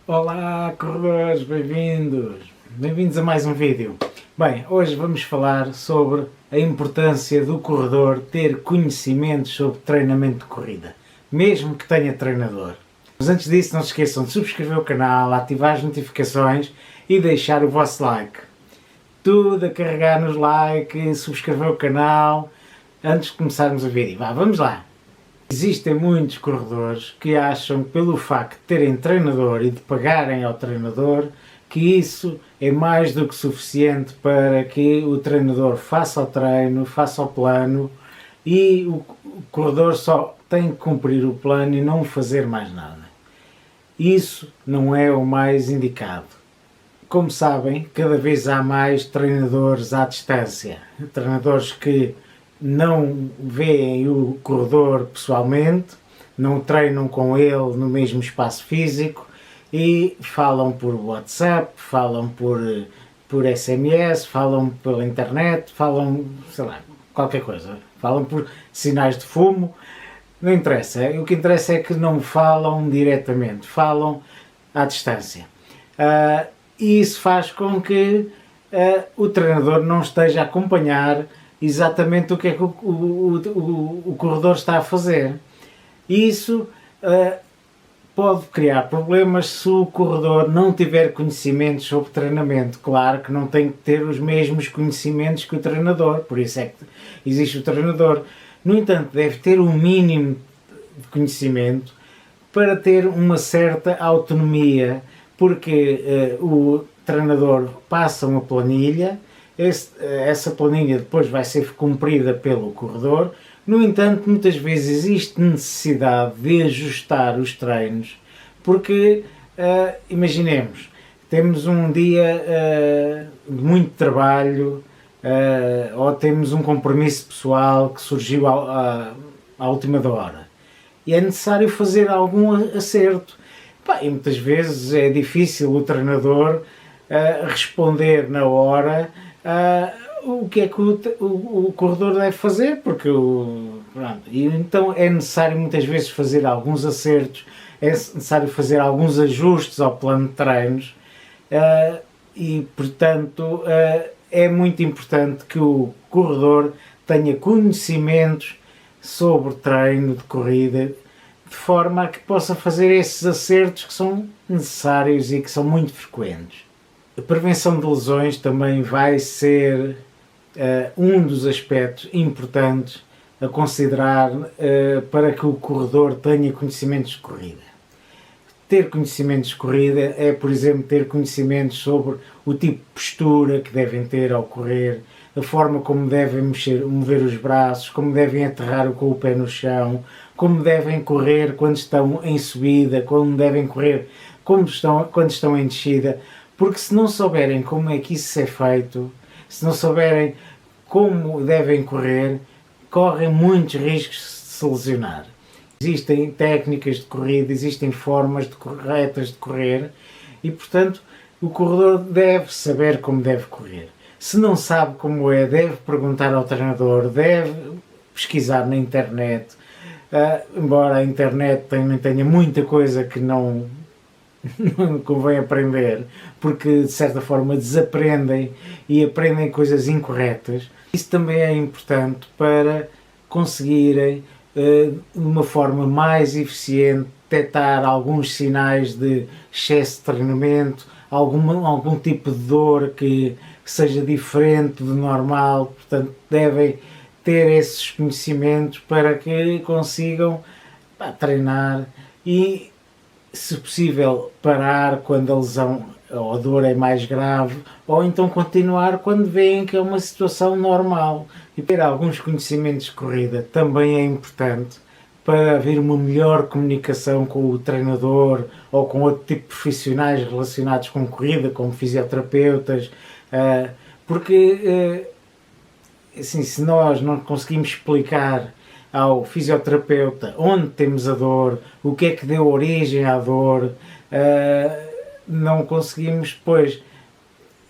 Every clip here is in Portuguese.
Olá, corredores, bem-vindos! Bem-vindos a mais um vídeo. Bem, hoje vamos falar sobre a importância do corredor ter conhecimentos sobre treinamento de corrida, mesmo que tenha treinador. Mas antes disso, não se esqueçam de subscrever o canal, ativar as notificações e deixar o vosso like. Tudo a carregar nos likes, subscrever o canal, antes de começarmos o vídeo. Vamos lá! Existem muitos corredores que acham que pelo facto de terem treinador e de pagarem ao treinador, que isso é mais do que suficiente para que o treinador faça o treino, faça o plano e o corredor só tem que cumprir o plano e não fazer mais nada. Isso não é o mais indicado. Como sabem, cada vez há mais treinadores à distância, treinadores que não veem o corredor pessoalmente, não treinam com ele no mesmo espaço físico e falam por WhatsApp, falam por SMS, falam pela internet, falam, sei lá, qualquer coisa, falam por sinais de fumo, não interessa, o que interessa é que não falam diretamente, falam à distância. E isso faz com que o treinador não esteja a acompanhar exatamente o que é que o corredor está a fazer. E isso pode criar problemas se o corredor não tiver conhecimentos sobre treinamento. Claro que não tem que ter os mesmos conhecimentos que o treinador, por isso é que existe o treinador. No entanto, deve ter um mínimo de conhecimento para ter uma certa autonomia, porque o treinador passa uma planilha, essa planilha depois vai ser cumprida pelo corredor. No entanto, muitas vezes existe necessidade de ajustar os treinos, porque imaginemos, temos um dia de muito trabalho ou temos um compromisso pessoal que surgiu à última da hora e é necessário fazer algum acerto. E muitas vezes é difícil o treinador responder na hora o que é que o corredor deve fazer, porque e então é necessário muitas vezes fazer alguns acertos, é necessário fazer alguns ajustes ao plano de treinos e portanto é muito importante que o corredor tenha conhecimentos sobre treino de corrida, de forma a que possa fazer esses acertos que são necessários e que são muito frequentes. A prevenção de lesões também vai ser um dos aspectos importantes a considerar para que o corredor tenha conhecimentos de corrida. Ter conhecimentos de corrida é, por exemplo, ter conhecimentos sobre o tipo de postura que devem ter ao correr, a forma como devem mover os braços, como devem aterrar com o pé no chão, como devem correr quando estão em subida, como devem correr quando estão em descida. Porque se não souberem como é que isso é feito, se não souberem como devem correr, correm muitos riscos de se lesionar. Existem técnicas de corrida, existem formas corretas de correr e, portanto, o corredor deve saber como deve correr. Se não sabe como é, deve perguntar ao treinador, deve pesquisar na internet, embora a internet também tenha muita coisa que não convém aprender, porque de certa forma desaprendem e aprendem coisas incorretas. Isso também é importante para conseguirem de uma forma mais eficiente detectar alguns sinais de excesso de treinamento, algum tipo de dor que seja diferente do normal. Portanto, devem ter esses conhecimentos para que consigam treinar e, se possível, parar quando a lesão ou a dor é mais grave, ou então continuar quando veem que é uma situação normal. E ter alguns conhecimentos de corrida também é importante para haver uma melhor comunicação com o treinador ou com outro tipo de profissionais relacionados com corrida, como fisioterapeutas, porque assim, se nós não conseguimos explicar ao fisioterapeuta onde temos a dor, o que é que deu origem à dor, não conseguimos depois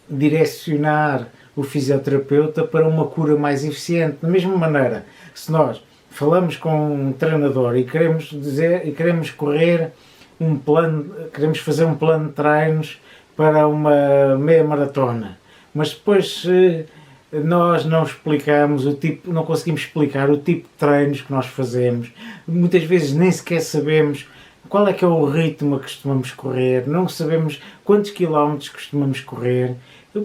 direcionar o fisioterapeuta para uma cura mais eficiente. Da mesma maneira, se nós falamos com um treinador e queremos correr queremos fazer um plano de treinos para uma meia maratona, mas depois se nós não explicamos não conseguimos explicar o tipo de treinos que nós fazemos, muitas vezes nem sequer sabemos qual é que é o ritmo a que costumamos correr, não sabemos quantos quilómetros costumamos correr.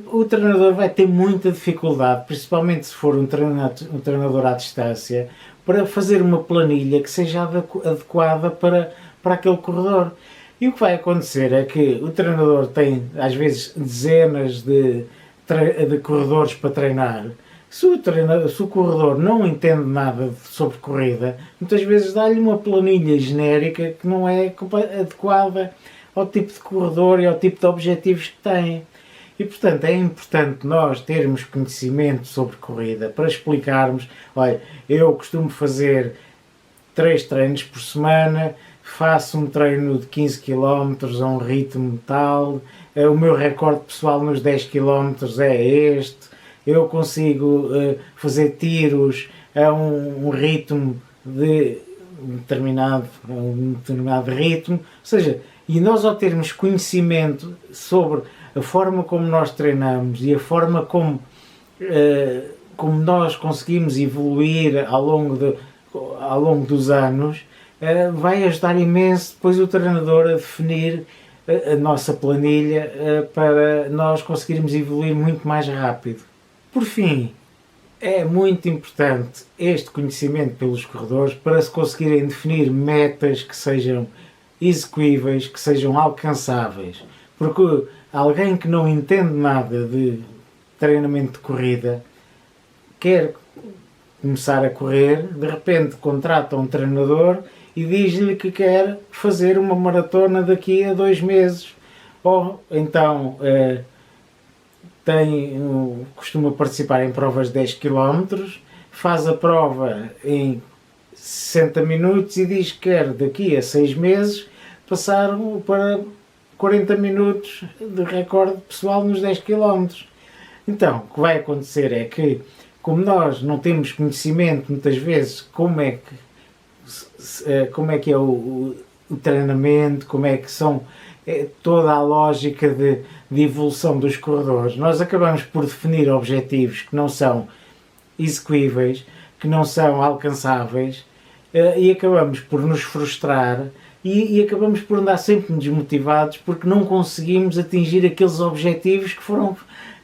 O treinador vai ter muita dificuldade, principalmente se for um treinador à distância, para fazer uma planilha que seja adequada para aquele corredor. E o que vai acontecer é que o treinador tem, às vezes, dezenas de corredores para treinar. Se o corredor não entende nada sobre corrida, muitas vezes dá-lhe uma planilha genérica que não é adequada ao tipo de corredor e ao tipo de objetivos que tem. E, portanto, é importante nós termos conhecimento sobre corrida para explicarmos, olha, eu costumo fazer 3 treinos por semana, faço um treino de 15 km a um ritmo tal, o meu recorde pessoal nos 10 km é este, eu consigo fazer tiros a um ritmo de um determinado ritmo, ou seja, e nós ao termos conhecimento sobre a forma como nós treinamos e a forma como nós conseguimos evoluir ao longo dos anos, vai ajudar imenso depois o treinador a definir a nossa planilha para nós conseguirmos evoluir muito mais rápido. Por fim, é muito importante este conhecimento pelos corredores para se conseguirem definir metas que sejam execuíveis, que sejam alcançáveis, porque alguém que não entende nada de treinamento de corrida quer começar a correr, de repente contrata um treinador e diz-lhe que quer fazer uma maratona daqui a 2 meses, ou então costuma participar em provas de 10 km, faz a prova em 60 minutos e diz que quer daqui a 6 meses passar para 40 minutos de recorde pessoal nos 10 km. Então, o que vai acontecer é que, como nós não temos conhecimento muitas vezes como é que é o treinamento, como é que são toda a lógica de evolução dos corredores, nós acabamos por definir objetivos que não são execuíveis, que não são alcançáveis, e acabamos por nos frustrar e acabamos por andar sempre desmotivados porque não conseguimos atingir aqueles objetivos que foram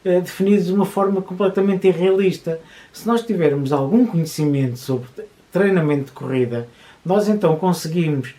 definidos de uma forma completamente irrealista. Se nós tivermos algum conhecimento sobre treinamento de corrida, nós então conseguimos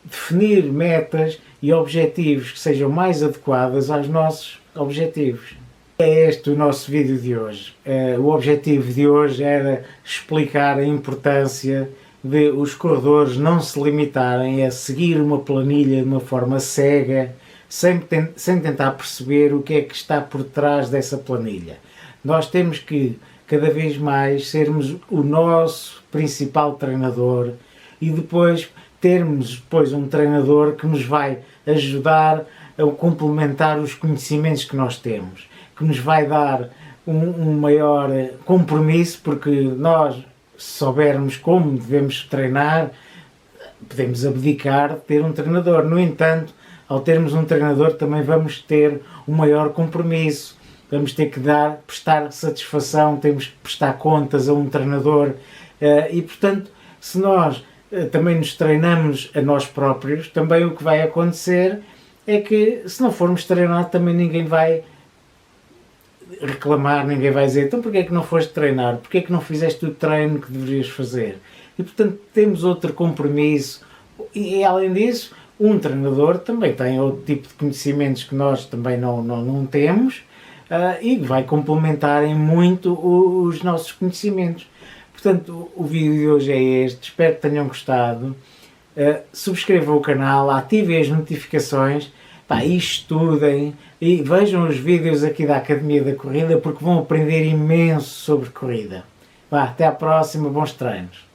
definir metas e objetivos que sejam mais adequados aos nossos objetivos. É este o nosso vídeo de hoje. O objetivo de hoje era explicar a importância de os corredores não se limitarem a seguir uma planilha de uma forma cega, sem tentar perceber o que é que está por trás dessa planilha. Nós temos que, cada vez mais, sermos o nosso principal treinador e depois termos um treinador que nos vai ajudar a complementar os conhecimentos que nós temos, que nos vai dar um maior compromisso, porque nós, se soubermos como devemos treinar, podemos abdicar de ter um treinador. No entanto, ao termos um treinador também vamos ter um maior compromisso, vamos ter que prestar satisfação, temos que prestar contas a um treinador e, portanto, se nós também nos treinamos a nós próprios, também o que vai acontecer é que, se não formos treinar, também ninguém vai reclamar, ninguém vai dizer, então porquê é que não foste treinar? Porquê é que não fizeste o treino que deverias fazer? E, portanto, temos outro compromisso e além disso, um treinador também tem outro tipo de conhecimentos que nós também não temos e vai complementar em muito os nossos conhecimentos. Portanto, o vídeo de hoje é este, espero que tenham gostado. Subscrevam o canal, ativem as notificações, e estudem e vejam os vídeos aqui da Academia da Corrida porque vão aprender imenso sobre corrida. Até à próxima, bons treinos!